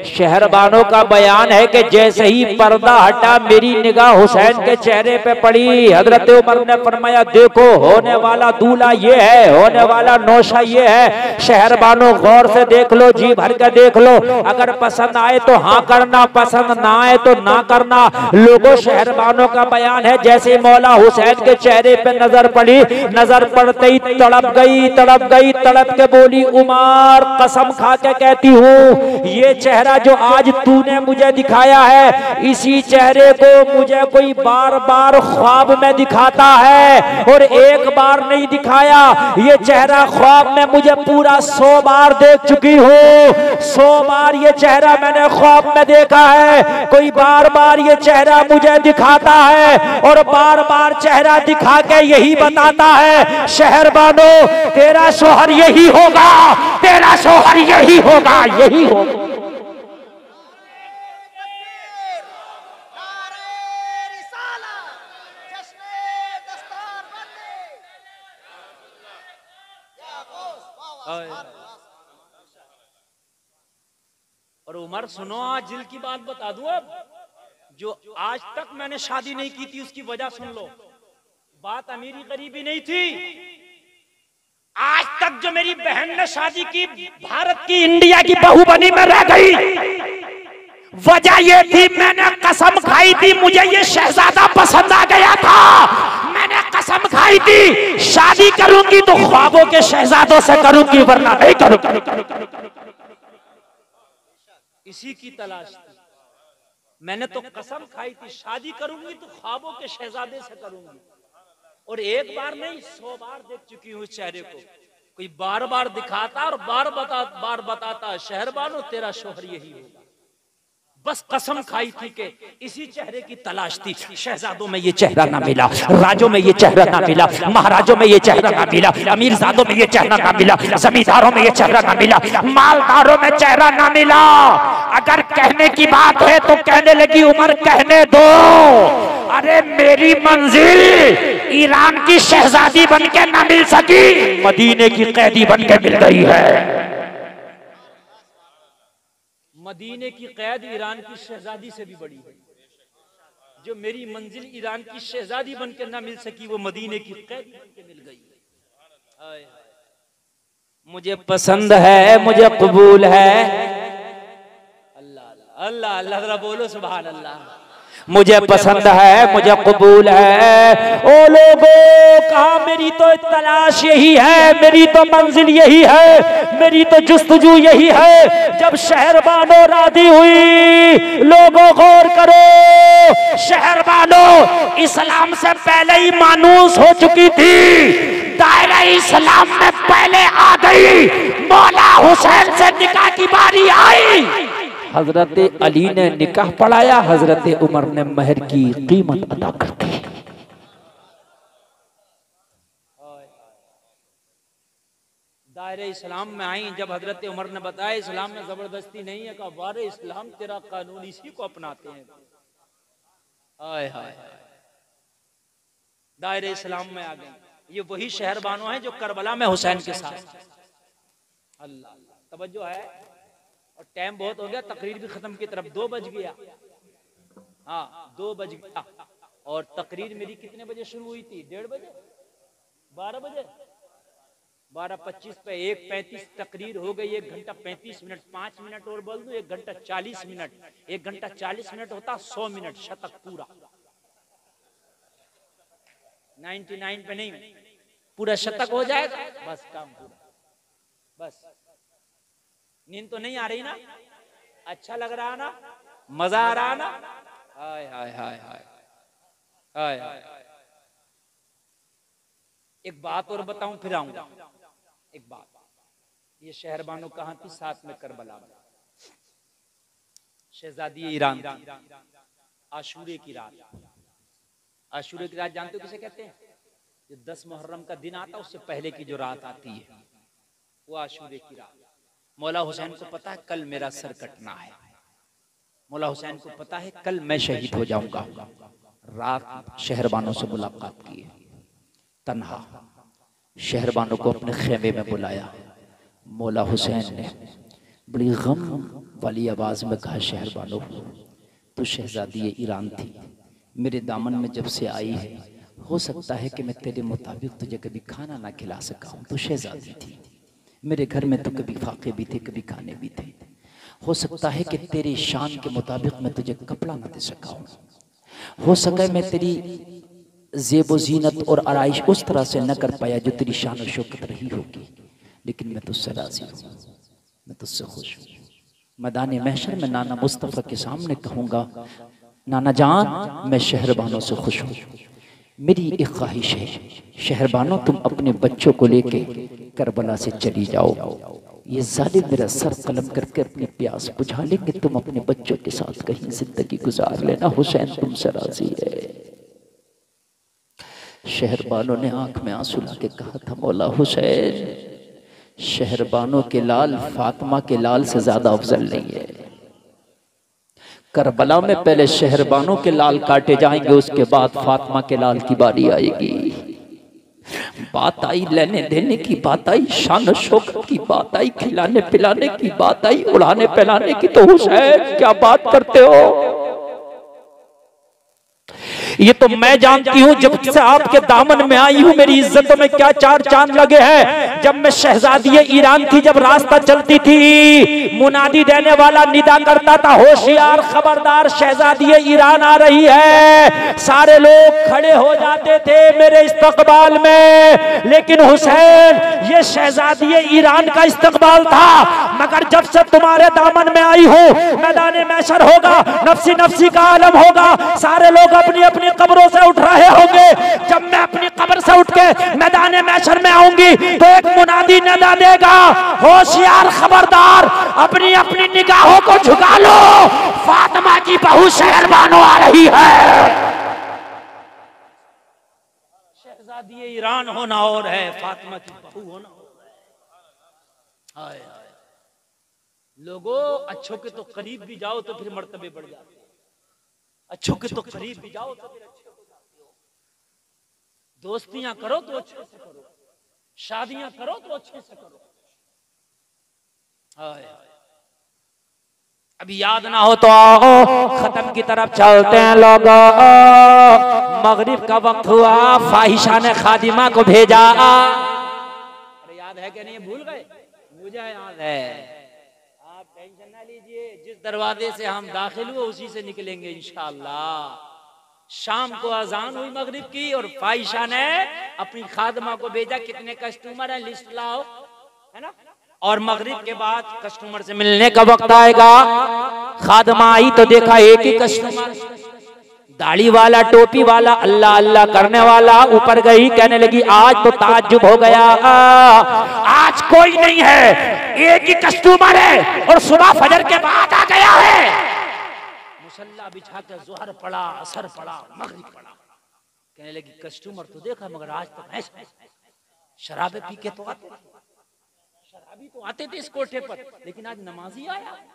शहरबानों का बयान है कि जैसे ही पर्दा हटा मेरी निगाह हुसैन के चेहरे पे पड़ी। हजरत उमर ने फरमाया देखो होने वाला दूल्हा ये है, होने वाला नौशा ये है। शहरबानों गौर से देख लो, जी भर के देख लो, अगर पसंद आए तो हाँ करना, पसंद ना आए तो ना करना। लोगों शहरबानों का बयान है जैसे मौला हुसैन के चेहरे पे नजर पड़ी, नजर पड़ते ही तड़प गई, तड़प गई, तड़प के बोली उमर कसम खा के कहती हूँ ये चेहरा जो आज तूने मुझे दिखाया है, इसी चेहरे को मुझे कोई बार बार ख्वाब में दिखाता है, और एक बार नहीं दिखाया, ये चेहरा ख्वाब में मुझे पूरा 100 बार देख चुकी हूँ। 100 बार ये चेहरा मैंने ख्वाब में देखा है। कोई बार बार ये चेहरा मुझे दिखाता है और बार बार चेहरा दिखा के यही बताता है शहरबानो तेरा शोहर यही होगा, तेरा शोहर यही होगा, यही होगा। और उमर सुनो, आज दिल की बात बता दूं, अब जो आज तक मैंने शादी नहीं की थी उसकी वजह सुन लो। बात अमीरी गरीबी नहीं थी, आज तक जो मेरी बहन ने शादी की भारत की इंडिया की बहू बनी में रह गई, वजह ये थी मैंने कसम खाई थी, मुझे ये शहजादा पसंद आ गया था, मैंने कसम खाई थी शादी करूंगी तो ख्वाबों के शहजादों से करूंगी वरना नहीं करूंगी। इसी की तलाश थी, मैंने तो कसम खाई थी शादी करूंगी तो ख्वाबों के शहजादे से करूंगी, और एक बार नहीं 100 बार देख चुकी हूँ इस चेहरे को। कोई बार बार दिखाता और बार बताता शहरबानो तेरा शोहर यही होगा। बस कसम खाई थी कि इसी चेहरे की तलाश थी। शहजादों में ये चेहरा ना मिला, राजों में ये चेहरा ना मिला, महाराजों में ये चेहरा ना मिला, अमीरजादों में ये चेहरा ना मिला, जमींदारों में ये चेहरा ना मिला, मालदारों में चेहरा ना मिला। अगर कहने की बात है तो कहने लगी उमर कहने दो, अरे मेरी मंजिल ईरान की शहजादी बनके ना मिल सकी, मदीने की कैदी बनके मिल गई है। मदीने की कैद ईरान की शहजादी से भी बड़ी है। जो मेरी मंजिल ईरान की शहजादी बनकर ना मिल सकी, वो मदीने की कैद बनकर मिल गई। मुझे पसंद है, मुझे कबूल है। अल्लाह अल्लाह अल्लाह, जरा बोलो सुभान अल्लाह। मुझे पसंद है, मुझे कबूल है। ओ लोगों, कहा मेरी तो तलाश यही है, मेरी तो मंजिल यही है, मेरी तो जुस्तजू यही है। जब शहरबानो राजी हुई, लोगों गौर करो, शहरबानो इस्लाम से पहले ही मानूस हो चुकी थी, दायरा इस्लाम में पहले आ गई। मौला हुसैन से निकाह की बारी आई, हजरत अली ने निकाह पढ़ाया, हजरत उमर ने महर की कीमत अदा कर दी। दायरे इस्लाम में आई जब हजरत उमर ने बताया इस्लाम में जबरदस्ती नहीं है, कहा वारे इस्लाम तेरा कानून इसी को अपनाते हैं। हाय हाय, दायरे इस्लाम में आ गई। ये वही शहरबानो है जो करबला में हुसैन के साथ। अल्लाह, तवज्जो है। और टाइम बहुत हो गया, तकरीर भी खत्म की तरफ 2 बज गया। हाँ 2 बज गया। और तकरीर मेरी कितने बजे शुरू हुई थी? 1:30 बजे, 12 बजे, 12:25 पे 1:35 तकरीर हो गई। 1 घंटा 35 मिनट, 5 मिनट और बोल दूं 1 घंटा 40 मिनट। 1 घंटा 40 मिनट होता 100 मिनट, शतक पूरा। 99 पे नहीं, पूरा शतक हो जाएगा, बस काम पूरा। बस नींद तो नहीं आ रही ना? अच्छा लग रहा ना? मजा आ रहा ना? हाय हाय हाय हाय हाय हाय। एक बात और बताऊं फिर आऊंगा। एक बात, ये शहरबानो कहां थी? साथ में करबला में। शहजादी ईरान थी। आशूरे की रात। आशूरे की रात जानते हो किसे कहते हैं? जो 10 मुहर्रम का दिन आता है उससे पहले की जो रात आती है, वो आशूरे की रात। मौला हुसैन को पता है कल मेरा सर कटना है, मौला हुसैन को पता है कल मैं शहीद हो जाऊंगा। रात शहरबानों से मुलाकात की है, तन्हा शहरबानों को अपने खेमे में बुलाया। मौला हुसैन ने बड़ी गम वाली आवाज में कहा, शहरबानों तो शहजादी ईरान थी, मेरे दामन में जब से आई है, हो सकता है कि मैं तेरे मुताबिक तुझे कभी खाना ना खिला सका हूं। तो शहजादी थी, मेरे घर में तो कभी फाके भी थे, कभी खाने भी थे। हो सकता है कि तेरी शान के मुताबिक मैं तुझे कपड़ा ना दे सका हूं, हो सके मैं तेरी ज़ेबो ज़ीनत और आराइश उस तरह से न कर पाया जो तेरी शान और शौकत रही होगी, लेकिन मैं तुझसे राजी हूँ, मैं तुझसे खुश हूँ। मैदान महशर में नाना मुस्तफ़ा के सामने कहूँगा, नाना जान मैं शहरबानों से खुश हूँ, मेरी एक ख्वाहिश है, शहरबानों तुम अपने बच्चों को लेके करबला से चली जाओ, ये जालिम मेरा सर कलम करके अपनी प्यास बुझा लेंगे, तुम अपने बच्चों के साथ कहीं जिंदगी गुजार लेना, हुसैन तुमसे राजी है। शहरबानों ने आंख में आंसू लाके कहा था, मौला हुसैन शहरबानों के लाल फातिमा के लाल से ज्यादा अफजल नहीं है। करबला में पहले शहरबानों के लाल काटे जाएंगे, उसके बाद फातिमा के लाल की बारी आएगी। बात आई लेने देने की, बात आई शान शौकत की, बात आई खिलाने पिलाने की, बात आई उड़ाने पहलाने की, तो हुसैन क्या बात करते हो? ये तो मैं जानती हूँ जब से आपके दामन में आई हूँ मेरी इज्जतों में क्या 4 चांद लगे हैं। जब मैं शहजादी ईरान थी, जब रास्ता चलती थी, मुनादी देने वाला निदा करता था, होशियार खबरदार शहजादी ईरान आ रही है। सारे लोग खड़े हो जाते थे मेरे इस्तकबाल में, लेकिन हुसैन ये शहजादी ईरान का इस्तकबाल था। मगर जब से तुम्हारे दामन में आई हूँ, मैदान महशर होगा, नफ्सी नफ्सी का आलम होगा, सारे लोग अपनी अपनी कब्रों से उठ रहे होंगे। जब मैं अपनी कब्र से उठ के मैदान महशर में आऊंगी तो एक मुनादी निदा देगा, होशियार खबरदार अपनी अपनी निगाहों को झुका लो, फातिमा की बहू शहरबानो आ रही है। शहजादी ईरान होना और है, फातिमा की बहू होना और है। हाय हाय लोगों, अच्छों के तो करीब भी जाओ तो फिर मर्तबे बढ़ जाते, अच्छों के तो करीब भी जाओ तो फिर अच्छे हो जाते हो। दोस्तियां करो तो अच्छे से करो, शादियां करो तो अच्छे से करो। अभी याद ना हो तो आओ खत्म की तरफ चलते हैं लोगों। मगरिब का वक्त हुआ, फाहिशा ने खादिमा को भेजा। अरे याद है कि नहीं? भूल गए? मुझे याद है, आप टेंशन ना लीजिए। जिस दरवाजे से हम दाखिल हुए उसी से निकलेंगे इंशाअल्लाह। शाम को अजान हुई मगरिब की और फाहिशा ने अपनी खादमा को भेजा, कितने कस्टमर हैं लिस्ट लाओ, है ना। और मगरिब के बाद कस्टमर से मिलने का वक्त आएगा। खादमा आई तो देखा एक ही कस्टमर, दाढ़ी वाला, टोपी वाला, अल्लाह अल्लाह करने वाला। ऊपर गई, कहने लगी आज तो ताज्जुब हो गया, आज कोई नहीं है, एक ही कस्टमर है और सुबह फजर के बाद आ गया है। मुसल्ला बिछा कर जोहर पड़ा, असर पड़ा, मगरिब पड़ा। कहने लगी कस्टमर तो देखा मगर आज तक ऐसा शराबे पी के तो आते थे, शराबी तो आते थे इस कोठे पर, लेकिन आज नमाजी आया है?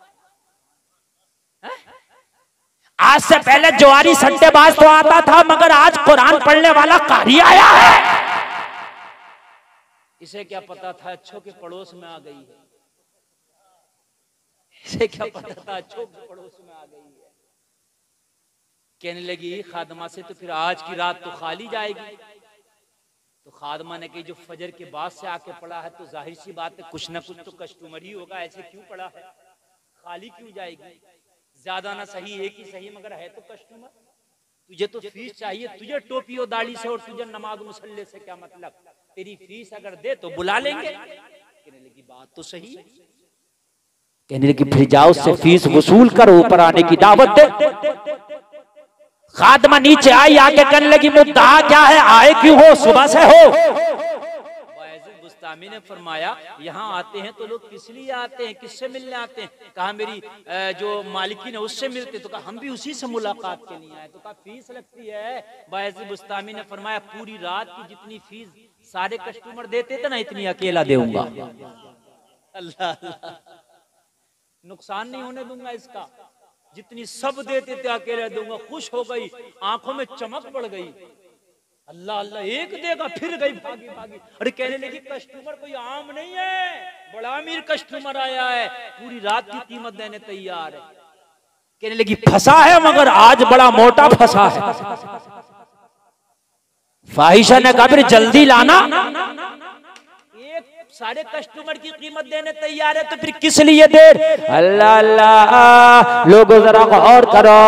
आज से पहले जवारी सट्टेबाज तो आता था मगर आज कुरान पढ़ने वाला कारी आया है। इसे क्या पता था अच्छों के पड़ोस में आ गई है, इसे क्या पता था अच्छों के पड़ोस में आ गई है। कहने लगी खादमा से तो फिर आज की रात तो खाली जाएगी। तो खादमा ने कही जो फजर के बाद से आके पड़ा है तो जाहिर सी बात है कुछ ना कुछ तो कस्टमर ही होगा, ऐसे क्यों पड़ा है, खाली क्यों जाएगी। ज्यादा ना सही एक ही सही मगर है तो कस्टमर। तुझे तो फीस चाहिए, तुझे टोपी और दाढ़ी से और तुझे नमाज मुसल्ले से क्या मतलब, तेरी फीस अगर दे तो बुला लेंगे। कहने लगी बात तो सही है। कहने लगी फिर जाओ उससे फीस वसूल कर ऊपर आने की दावत दे। खादमा नीचे आई, आके कहने लगी मुद्दा क्या है, आए क्यों हो, सुबह से हो। बुस्तामी ने फरमाया यहाँ आते हैं तो लोग किस लिए आते हैं, किससे मिलने आते हैं। कहा मेरी जो मालिकिन है उससे मिलते, तो कहा हम भी उसी से मुलाकात के लिए आए। तो कहा फीस लगती है। बायज़ बुस्तामी ने फरमाया पूरी रात की जितनी फीस सारे कस्टमर देते थे ना इतनी अकेला दूंगा। अल्लाह अल्लाह, नुकसान नहीं होने दूंगा इसका, जितनी सब देते थे अकेले दूंगा। खुश हो गई, आंखों में चमक बढ़ गई। अल्लाह अल्लाह, एक देगा, फिर गई भागी भागी। अरे कहने लगी कस्टमर कोई आम नहीं है, बड़ा अमीर कस्टमर आया है, पूरी रात की कीमत देने तैयार है। कहने लगी फंसा है मगर आज बड़ा मोटा फंसा है। फाहिशा ने कहा फिर जल्दी लाना, सारे कस्टमर की कीमत देने तैयार है तो फिर किस लिए देर। अल्लाह अल्लाह, लोगों जरा गौर करो।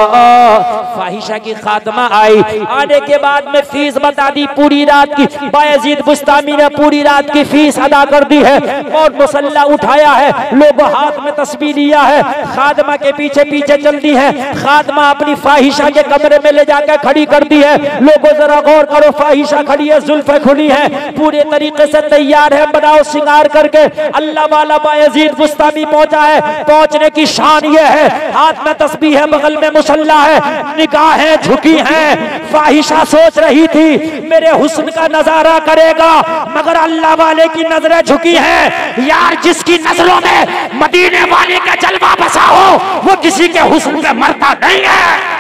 फाहिशा की खादमा आई, आने के बाद में फीस बता दी पूरी रात की। बायजीद बुस्तामी ने पूरी रात की फीस अदा कर दी है और मुसल्ला उठाया है, लोगों हाथ में तस्बीह लिया है, खादमा के पीछे पीछे चल दी है। खादमा अपनी फाहिशा के कमरे में ले जाकर खड़ी कर दी है। लोगों जरा गौर करो, फाहिशा खड़ी है, जुल्फे खुली है, पूरे तरीके से तैयार है, बनाओ श्रृंगार करके। अल्लाह वाला बायजीद बुस्तामी पहुंचा है। पहुंचने की शान ये है, हाथ में तस्बीह है, बगल में मुसल्ला है, निगाहें झुकी हैं। फाहिशा सोच रही थी मेरे हुस्न का नजारा करेगा, मगर अल्लाह वाले की नजरें झुकी हैं। यार जिसकी नजरों में मदीने वाले का जलवा बसा हो वो किसी के हुस्न पे मरता नहीं है।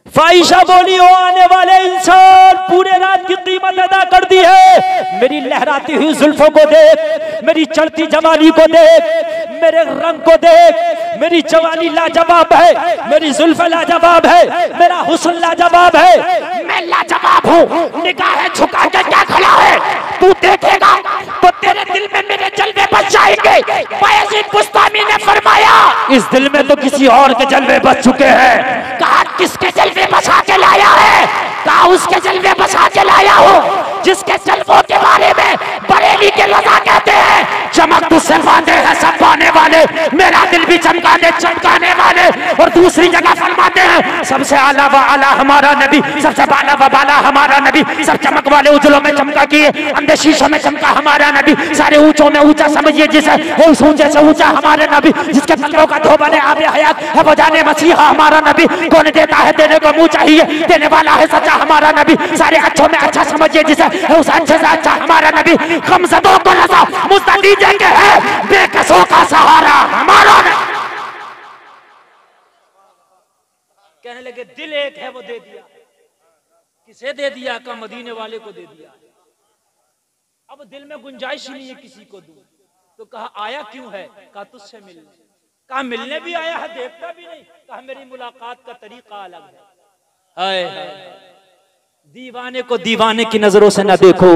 फाहिशा बोली हो आने वाले इंसान पूरे रात की कीमत अदा कर दी है। मेरी लहराती हुई जुल्फों को देख, मेरी चढ़ती जवानी को देख, मेरे रंग को देख, मेरी जवानी लाजवाब है, मेरी जुल्फ लाजवाब है, मेरा हुस्न लाजवाब है, मैं लाजवाब हूँ। निगाहें झुका के क्या खड़ा है, तू देखेगा तो तेरे दिल में मेरे जलवे बच जाएंगे। बायजीद बुस्तामी ने फरमाया इस दिल में तो किसी और के जलवे बच चुके हैं। कहा किसके जलवे बचा के लाया है, कहा उसके जलवे बचा के लाया हो जिसके जलवों के बारे में बरेली के लगा कहते हैं चमक तुझसे वादे है सब पाने वाले, मेरा दिल भी चमकाने चमकाने वाले। और दूसरी जगह फरमाते हैं सबसे आला व आला हमारा नबी, सबसे बाला व बाला हमारा नबी, सब चमक वाले उजलों में चमका किए, अंधे शीशों में चमका हमारा नबी, सारे ऊंचों में ऊंचा समझिए जिसे, उस ऊंचे से ऊंचा हमारे नबी, जिसके पत्रों का धोबा ने आबे हयात है वो जाने मसीहा हमारा नबी। कौन देता है देने को मुंह चाहिए, देने वाला है सच्चा हमारा नबी, सारे अच्छों में अच्छा समझिए जिसे, उस अच्छे से अच्छा हमारा नबी। गमज़दों को रज़ा मुस्तदी देंगे है, बेकसों का सहारा हमारा नबी। कहने लगे दिल एक है वो दे दिया, किसे दे दिया, का मदीने वाले को दे दिया। अब दिल में गुंजाइश ही नहीं है किसी को दूं, तो कहा आया क्यों है? कहा तुझसे मिलने। कहा मिलने भी आया है, देखता भी नहीं। कहा मेरी मुलाकात का तरीका अलग है। दीवाने को दीवाने की नजरों से न देखो,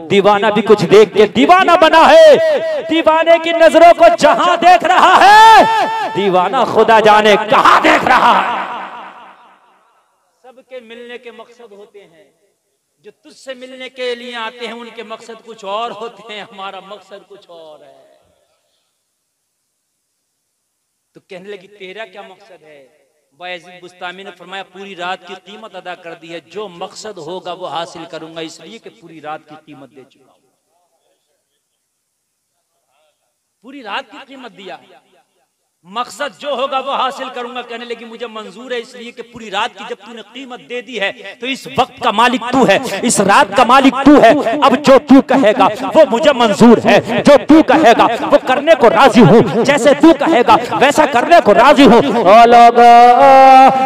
दीवाना भी कुछ देख के दीवाना बना है। दीवाने की नजरों को जहां देख रहा है, दीवाना खुदा जाने कहां देख रहा है। सबके मिलने के मकसद होते हैं, जो तुझसे मिलने के लिए आते हैं उनके मकसद कुछ और होते हैं, हमारा मकसद कुछ और है। तो कहने लगी तेरा क्या मकसद है? बायजीद बुस्तामी ने फरमाया पूरी रात की कीमत अदा कर दी है, जो मकसद होगा वो हासिल करूंगा, इसलिए कि पूरी रात की कीमत दे चुका हूं। पूरी रात की कीमत दिया, मकसद जो होगा वो हासिल करूंगा। कहने लगी मुझे मंजूर है, इसलिए कि पूरी रात की जब तूने कीमत दे दी है तो इस वक्त का मालिक तू है, इस रात का मालिक तू है। अब जो तू कहेगा वो मुझे मंजूर है, जो तू कहेगा वो करने को राजी हूँ, जैसे तू कहेगा वैसा करने को राजी हूँ। ओ लोग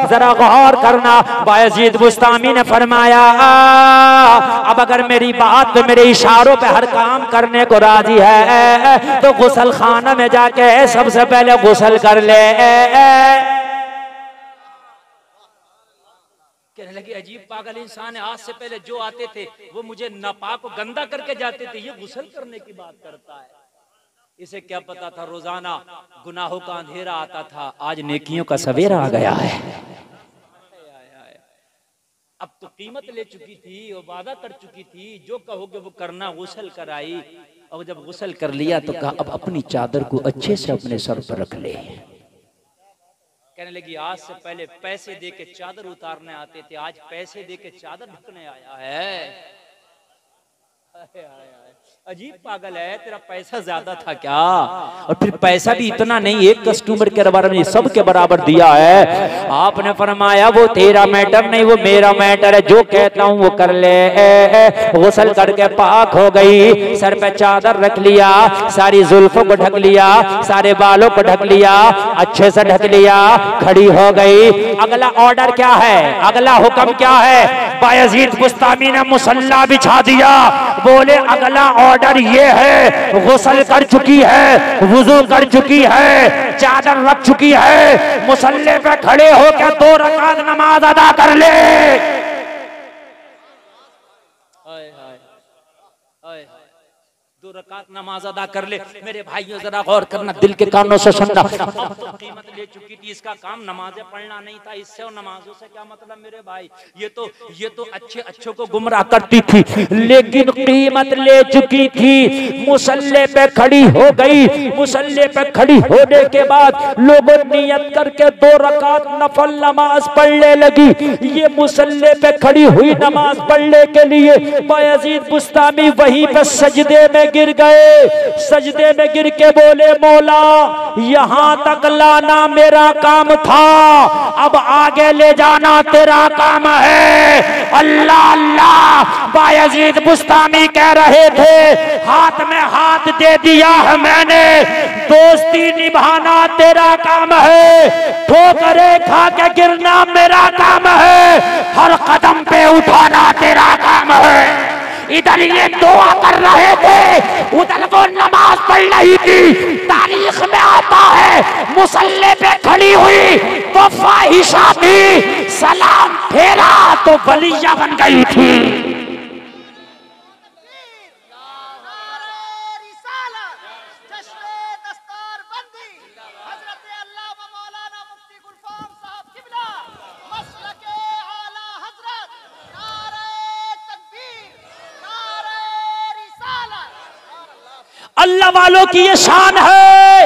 जरा गौर करना, बायजीद बुस्तामी ने फरमाया अब अगर मेरी बात पे, मेरे इशारों पे हर काम करने को राजी है तो गुसल खाना में जाके सबसे पहले गुसल कर ले। कहने लगी अजीब पागल इंसान है, आज से पहले जो आते थे वो मुझे नापाक और गंदा करके जाते थे, ये गुसल करने की बात करता है। इसे क्या पता था रोजाना गुनाहों का अंधेरा आता था, आज नेकियों का सवेरा आ गया है। अब तो कीमत ले चुकी थी और वादा कर चुकी थी, जो कहोगे वो करना। गुसल कराई और जब गुसल कर लिया तो कहा अब अपनी चादर को अच्छे से अपने सर पर रख ले। कहने लगी आज से पहले पैसे दे के चादर उतारने आते थे, आज पैसे दे के चादर ढकने आया है। अजीब पागल है, तेरा पैसा ज्यादा था क्या? और फिर पैसा भी इतना नहीं, एक कस्टमर के बारे में सबके बराबर दिया है। आपने फरमाया वो तेरा मैटर नहीं, वो मेरा मैटर है, जो कहता हूँ वो कर ले। गुस्ल करके पाक हो गई, सर पे चादर रख लिया, सारी जुल्फों को ढक लिया, सारे बालों को ढक लिया, अच्छे से ढक लिया, खड़ी हो गई। अगला ऑर्डर क्या है? अगला हुक्म क्या है? बायजीद बुस्तामी ने मुसल्ला बिछा दिया। बोले अगला ऑर्डर ये है, गुस्ल कर चुकी है, वुजू कर चुकी है, चादर रख चुकी है, मुसल्ले पे खड़े होकर 2 रकात नमाज अदा कर ले। हाय हाय हाय, 2 रकात नमाज अदा कर ले। मेरे भाइयों जरा गौर करना, दिल के कानों से सुनना। अब तो कीमत ले चुकी थी, इसका काम नमाजें पढ़ना नहीं था, इससे और नमाजों से क्या मतलब मेरे भाई? ये तो अच्छे को गुमराह करती थी, लेकिन कीमत ले चुकी थी। मुसल्ले पे खड़ी हो गई, मुसल्ले पे खड़ी होने के बाद लोगों नियत करके 2 रकात नफल नमाज पढ़ने लगी। ये मुसल्ले पे खड़ी हुई नमाज पढ़ने के लिए बायजीद बुस्तामी वहीं पे सजदे में गिर गए। सजदे में गिर के बोले मौला यहां तक लाना मेरा काम था, अब आगे ले जाना तेरा काम है। अल्लाह अल्लाह, बायजीद बुस्तामी कह रहे थे हाथ में हाथ दे दिया है मैंने, दोस्ती निभाना तेरा काम है, ठोकरें खा के गिरना मेरा काम है, हर कदम पे उठाना तेरा काम है। इधर ये दुआ कर रहे थे, उधर वो नमाज पढ़ रही थी। तारीख में आता है मुसल्ले पे खड़ी हुई तो फाहिशा थी, सलाम फेरा तो वलिया बन गई थी। अल्लाह वालों की ये शान है,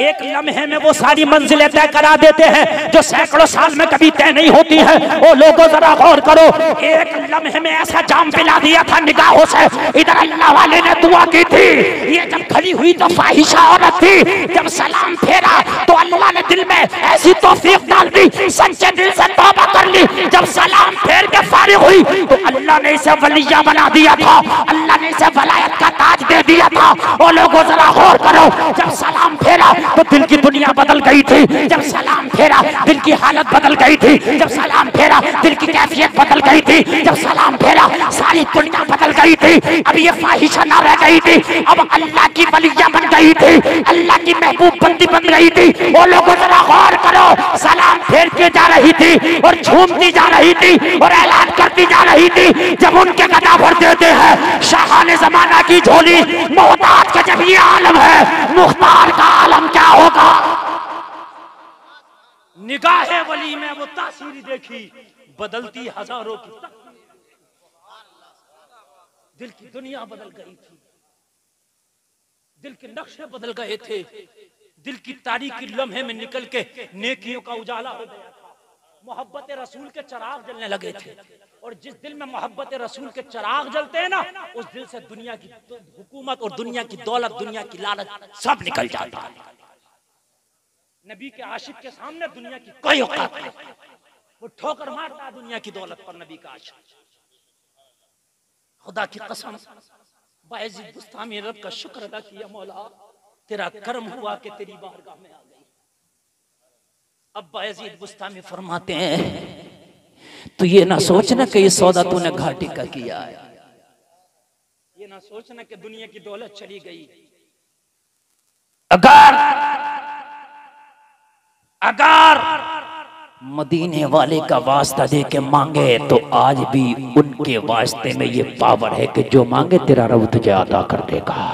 एक लम्हे में वो सारी मंजिलें तय करा देते हैं जो सैकड़ों साल में कभी तय नहीं होती है। ओ लोगों जरा गौर करो, एक लम्हे में ऐसा जाम पिला दिया था निगाहों से। इधर अल्लाह वाले ने दुआ की थी, ये जब खड़ी हुई तो फाहिशा औरत थी, जब सलाम फेरा तो अल्लाह ने दिल में ऐसी तौफीक डाल दी, सच्चे दिल से तौबा कर ली। जब सलाम फेर के फारिग हुई तो अल्लाह ने इसे वलिया बना दिया था, अल्लाह ने इसे वलायत का ताज दे दिया था। ओ लोगों जरा गौर करो, जब सलाम फेरा तो दिल की दुनिया बदल गई थी, जब सलाम फेरा दिल की हालत बदल गई थी, जब सलाम फेरा दिल की कैफियत बदल गई थी, जब सलाम फेरा सारी दुनिया बदल गई गई थी, अब ये फाहिशा ना रह गई थी, अब अल्लाह की वलिया बन गई थी, अल्लाह की महबूब बंदी बन गई थी। वो लोगों जरा गौर करो, सलाम फेर के जा रही थी और झूमती जा रही थी और ऐलान करती जा रही थी। जब उनके गदा भर देते हैं शाहाने जमाना की झोली, मोहताज का जब ये आलम है, मुख्तार का आलम क्या होगा। निगाहे वली में वो तासीर देखी, बदलती हजारों की दिल की दुनिया बदल गई थी, दिल के नक्शे बदल गए थे, दिल की तारीकी लम्हे में निकल के नेकियों का उजाला हो गया था, मोहब्बत रसूल के चिराग जलने लगे थे। और जिस दिल में मोहब्बत रसूल के चिराग जलते हैं ना, उस दिल से दुनिया की हुकूमत और दुनिया की दौलत, दुनिया की लालच सब निकल जाता है। नबी के आशिक के सामने दुनिया की कोई औकात नहीं, वो ठोकर मारता है दुनिया की दौलत पर। नबी का आशिक, खुदा की कसम, बायज़ीद बुस्तामी रब का शुक्र अदा किया, मौला तेरा करम हुआ कि तेरी बारगाह में आ गई। अब बायज़ीद बुस्तामी फरमाते हैं, तो ये ना सोचना कि ये सौदा तूने घाटी का किया है, ये ना सोचना कि दुनिया की दौलत चली गई। अगर मदीने वाले का वास्ता दे के मांगे तो आज भी उनके वास्ते में ये पावर है कि जो मांगे तेरा रब तुझे अदा कर देगा।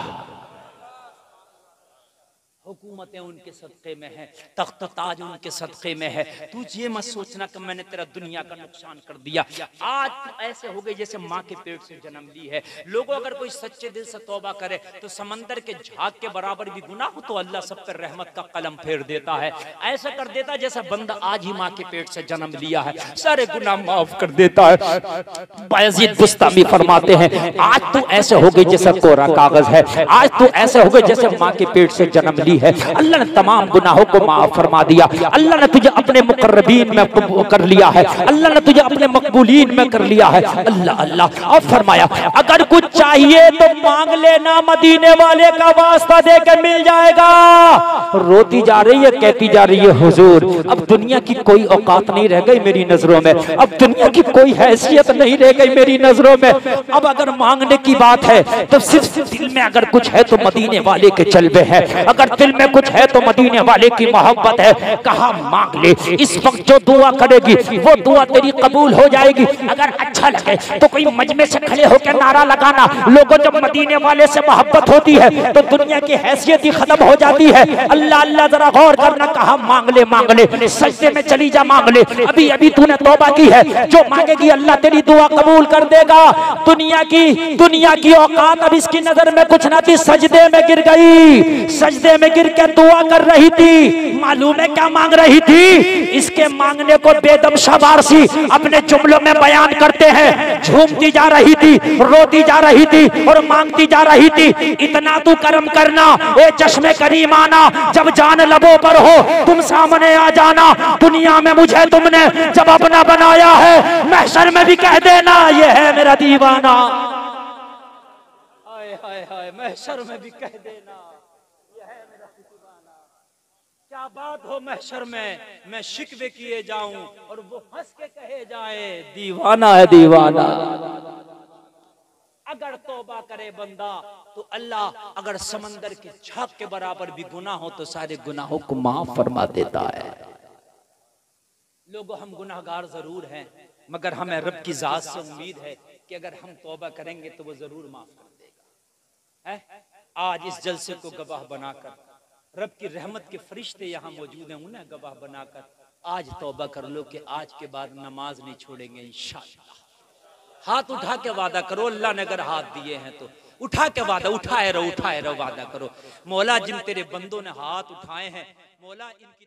हुकूमतें उनके सदक़े में है, तख्त ताज उनके सदक़े में है। तू ये मत सोचना कि मैंने तेरा दुनिया का नुकसान कर दिया। आज तू ऐसे हो गई जैसे माँ के पेट से जन्म ली है। लोगों अगर कोई सच्चे दिल से तौबा करे तो समंदर के झाग के बराबर भी गुनाह हो तो अल्लाह सब पर रहमत का कलम फेर देता है। ऐसा कर देता जैसा बंदा आज ही माँ के पेट से जन्म लिया है, सारे गुनाह माफ कर देता है। बायज़ीद बुस्तामी फरमाते हैं, आज तू ऐसे हो गई जैसा कोरा कागज है, आज तू ऐसे हो गई जैसे माँ के पेट से जन्म ली है। अल्लाह ने तमाम गुनाहों को माफ फरमा दिया, अल्लाह ने तुझे अपने मुकर्रबीन में कर लिया है, अल्लाह ने तुझे अपने मकबूलीन में कर लिया है। अल्लाह अल्लाह। और फरमाया, अगर कुछ चाहिए तो मांग लेना, मदीने वाले का वास्ता दे के मिल जाएगा। रोती जा रही है, कहती जा रही है, हुजूर अब दुनिया की कोई औकात नहीं रह गई मेरी नजरों में, अब दुनिया की कोई हैसियत नहीं रह गई मेरी नजरों में। अब अगर मांगने की बात है तो सिर्फ दिल में अगर कुछ है तो मदीने वाले के जलवे हैं, अगर दिल में कुछ है तो मदीने वाले की मोहब्बत है। कहा मांग ले, इस वक्त जो दुआ करेगी वो दुआ तेरी कबूल हो जाएगी। अगर अच्छा लगे तो कोई मजमे से खड़े होकर नारा लगाना, लोगों जब मदीने वाले से मोहब्बत होती है तो दुनिया की हैसियत ही खत्म हो जाती है। अल्लाह अल्लाह जरा गौर करना, कहा मांग ले, सजदे में चली जा, मांग ले। अभी अभी तूने तौबा की है, जो मांगेगी अल्लाह तेरी दुआ कबूल कर देगा। दुनिया की औकात अब इसकी नजर में कुछ ना थी, सजदे में गिर गई, सजदे में गिर के दुआ कर रही थी। मालूम है क्या मांग रही थी? इसके मांगने को बेदम शबारसी अपने जुमलों में बयान करते हैं। झूमती जा रही थी, रोती जा रही थी और मांगती जा रही थी। इतना तू करम करना ए चश्मे करीम आना, जब जान लबों पर हो तुम सामने आ जाना। दुनिया में मुझे तुमने जब अपना बनाया है, महशर में भी कह देना ये है मेरा दीवाना। हाय हाय हाय, महशर में भी कह देना ये है मेरा दीवाना। क्या बात हो महशर में मैं शिकवे किए जाऊं और वो हंस के कहे जाए दीवाना है दीवाना। अगर तौबा करे बंदा तो अल्लाह अगर समंदर के झाग के बराबर भी गुनाह हो तो सारे गुनाहों को माफ फरमा देता है। लोगों, हम गुनाहगार जरूर हैं, मगर हमें रब की जात से उम्मीद है कि अगर हम तौबा करेंगे तो वो जरूर माफ कर देगा। है? आज इस जलसे को गवाह बनाकर रब की रहमत के फरिश्ते यहाँ मौजूद हैं, उन्हें गवाह बनाकर आज तौबा कर लो कि आज के बाद नमाज नहीं छोड़ेंगे इंशाअल्लाह। हाथ उठा के वादा करो, अल्लाह ने अगर हाथ दिए हैं तो उठा के वादा, उठाए रहो वादा करो। मौला जिन तेरे बंदों ने हाथ उठाए हैं, मौला इनकी